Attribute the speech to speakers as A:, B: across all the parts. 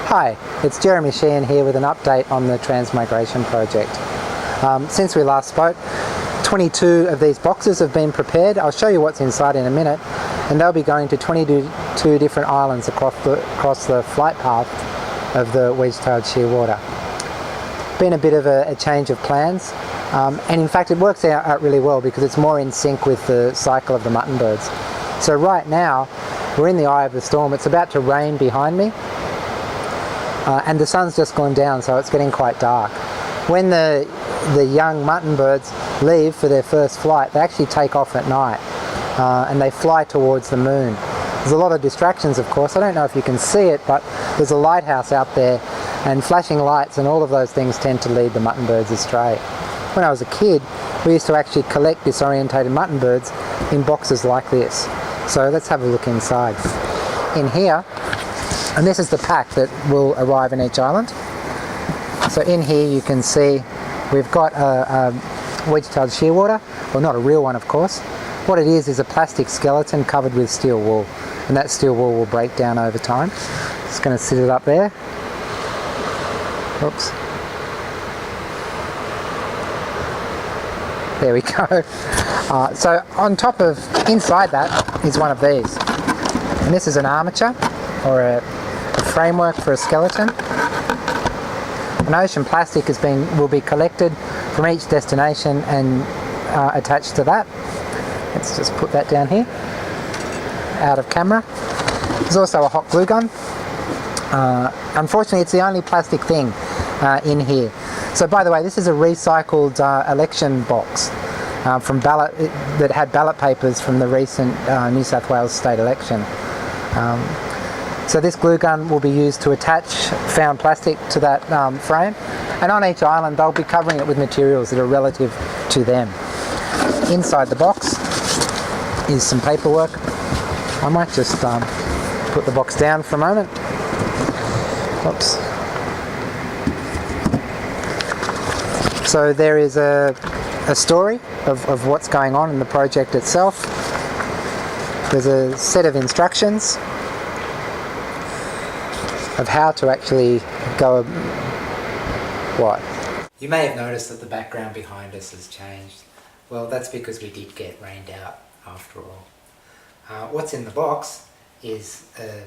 A: Hi, it's Jeremy Sheehan here with an update on the Transmigration project. Since we last spoke, 22 of these boxes have been prepared. I'll show you what's inside in a minute, and they'll be going to 22 different islands across the flight path of the wedge-tailed shearwater. Been a bit of a change of plans, and in fact it works out really well because it's more in sync with the cycle of the mutton birds. So right now we're in the eye of the storm. It's about to rain behind me. And the sun's just gone down, so it's getting quite dark. When the young mutton birds leave for their first flight, they actually take off at night and they fly towards the moon. There's a lot of distractions, of course. I don't know if you can see it, but there's a lighthouse out there and flashing lights, and all of those things tend to lead the mutton birds astray. When I was a kid, we used to actually collect disorientated mutton birds in boxes like this. So let's have a look inside. In here, and this is the pack that will arrive in each island. So in here you can see we've got a wedge-tailed shearwater, well, not a real one of course. What it is a plastic skeleton covered with steel wool, and that steel wool will break down over time. Just going to sit it up there. Oops. There we go. So on top of, inside that is one of these, and this is an armature or a framework for a skeleton. An ocean plastic will be collected from each destination and attached to that. Let's just put that down here, out of camera. There's also a hot glue gun. Unfortunately, it's the only plastic thing in here. So by the way, this is a recycled election box from ballot that had ballot papers from the recent New South Wales state election. So this glue gun will be used to attach found plastic to that frame, and on each island they'll be covering it with materials that are relative to them. Inside the box is some paperwork. I might just put the box down for a moment. Oops. So there is a story of what's going on in the project itself. There's a set of instructions of how to actually go. What? You may have noticed that the background behind us has changed. Well, that's because we did get rained out after all. What's in the box is a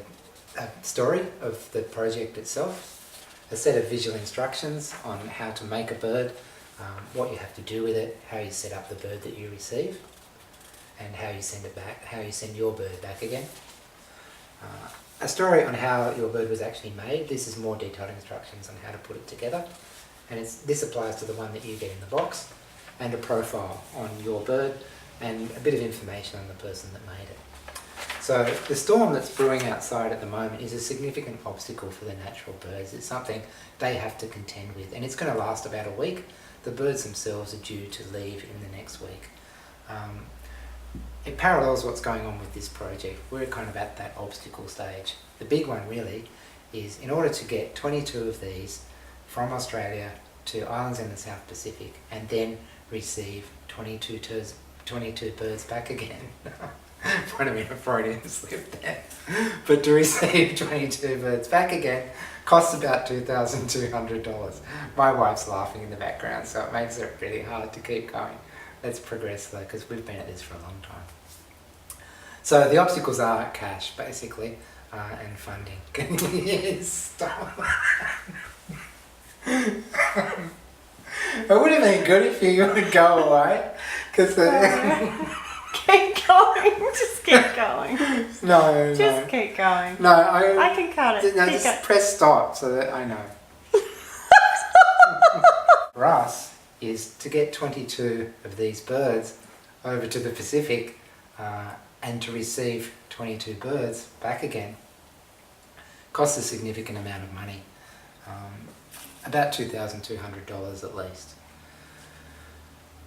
A: story of the project itself, a set of visual instructions on how to make a bird, what you have to do with it, how you set up the bird that you receive, and how you send it back, how you send your bird back again. A story on how your bird was actually made. This is more detailed instructions on how to put it together, and this applies to the one that you get in the box, and a profile on your bird and a bit of information on the person that made it. So the storm that's brewing outside at the moment is a significant obstacle for the natural birds. It's something they have to contend with, and it's going to last about a week. The birds themselves are due to leave in the next week. It parallels what's going on with this project. We're kind of at that obstacle stage. The big one really is, in order to get 22 of these from Australia to islands in the South Pacific and then receive 22 birds back again. Might have been a Freudian slip there. But to receive 22 birds back again costs about $2,200. My wife's laughing in the background, so it makes it really hard to keep going. Let's progress though, because we've been at this for a long time. So the obstacles are cash, basically, and funding. Can you stop? It would have been good if you would go away, because
B: keep going. Just keep going.
A: No.
B: Just keep going.
A: No,
B: I can cut it.
A: No, just press stop so that I know. For us, is to get 22 of these birds over to the Pacific and to receive 22 birds back again costs a significant amount of money, about $2,200 at least.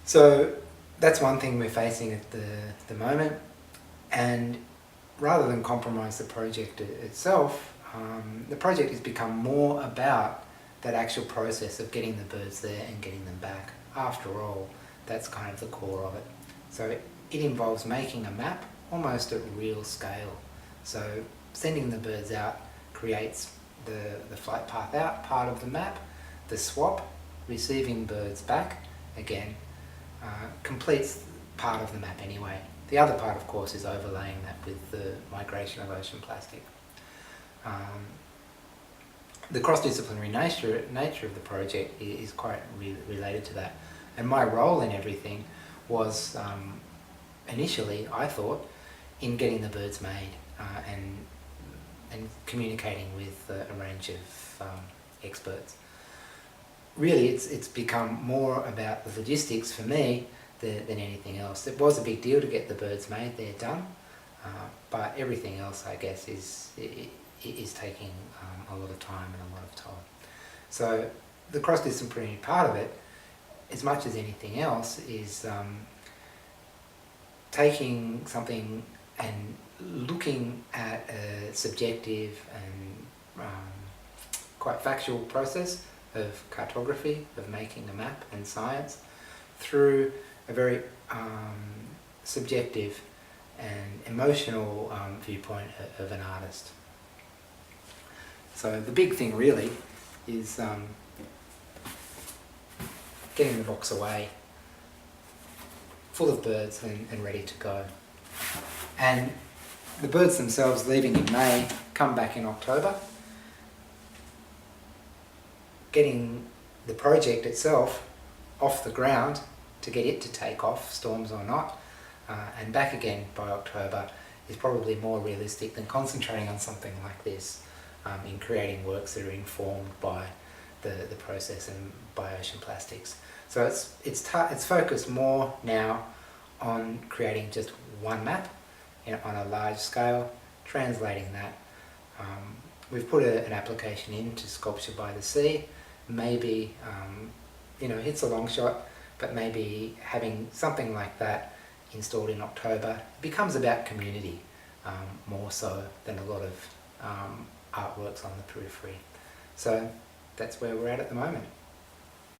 A: So that's one thing we're facing at the moment, and rather than compromise the project itself, the project has become more about that actual process of getting the birds there and getting them back. After all, that's kind of the core of it. So it involves making a map almost at real scale. So sending the birds out creates the flight path out part of the map, the swap, receiving birds back, again, completes part of the map anyway. The other part, of course, is overlaying that with the migration of ocean plastic. The cross-disciplinary nature of the project is quite related to that. And my role in everything was, initially, I thought, in getting the birds made and communicating with a range of experts. Really, it's become more about the logistics for me than anything else. It was a big deal to get the birds made, they're done, but everything else, I guess, is taking a lot of time and a lot of time. So the cross-disciplinary part of it, as much as anything else, is taking something and looking at a subjective and quite factual process of cartography, of making a map and science, through a very subjective and emotional viewpoint of an artist. So the big thing really is getting the box away, full of birds and ready to go. And the birds themselves, leaving in May, come back in October. Getting the project itself off the ground to get it to take off, storms or not, and back again by October is probably more realistic than concentrating on something like this in creating works that are informed by the process and by ocean plastics. So it's focused more now on creating just one map, on a large scale, translating that. We've put an application into Sculpture by the Sea. Maybe, it's a long shot, but maybe having something like that installed in October becomes about community more so than a lot of artworks on the periphery. So that's where we're at the moment.